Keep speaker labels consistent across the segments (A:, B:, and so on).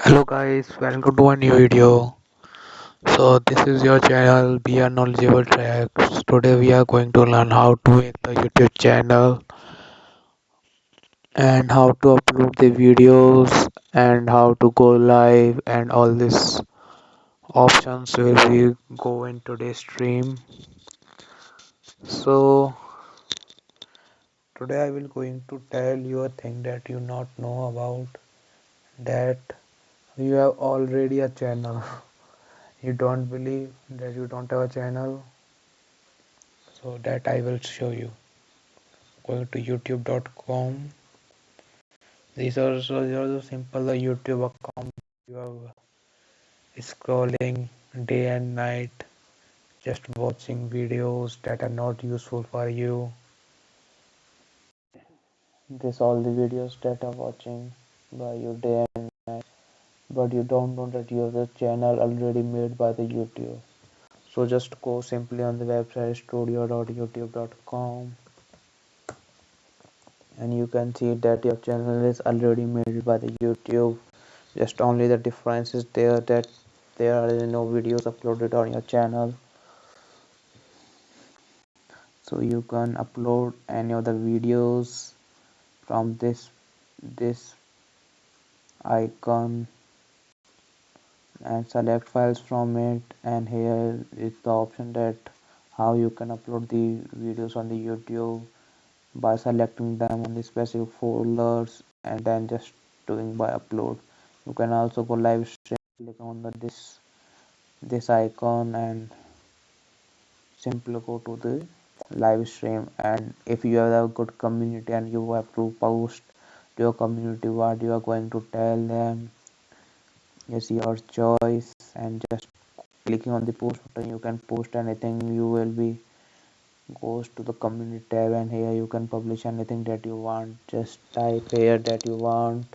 A: Hello guys, welcome to a new video. So this is your channel Be a Knowledgeable Tracks. Today we are going to learn how to make the YouTube channel and how to upload the videos and how to go live and all these options will be go in today's stream. So today I will going to tell you a thing that you not know about, that you have already a channel. You don't believe that you don't have a channel, so that I will show you. Going to youtube.com. These are the simple the YouTube account. You are scrolling day and night, just watching videos that are not useful for you. This all the videos that are watching by you day and night, but you don't know that you have the channel already made by the YouTube. So just go simply on the website studio.youtube.com and you can see that your channel is already made by the YouTube. Just only the difference is there that there are no videos uploaded on your channel, so you can upload any of the videos from this icon and select files from it. And here is the option that how you can upload the videos on the YouTube by selecting them on the specific folders and then just doing by upload. You can also go live stream, click on this icon and simply go to the live stream. And if you have a good community and you have to post to your community what you are going to tell them, it's your choice. And just clicking on the post button you can post anything. You will be goes to the community tab and here you can publish anything that you want. Just type here that you want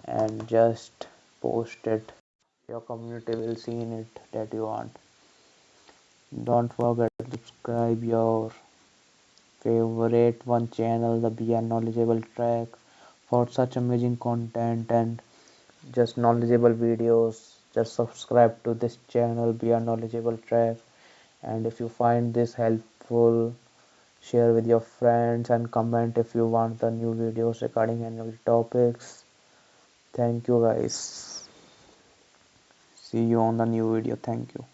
A: and just post it. Your community will see in it that you want. Don't forget to subscribe your favorite one channel, the Be a Knowledgeable Track, for such amazing content and just knowledgeable videos. Just subscribe to this channel, Be a Knowledgeable Track. And if you find this helpful, share with your friends and comment if you want the new videos regarding any of the topics. Thank you guys. See you on the new video. Thank you.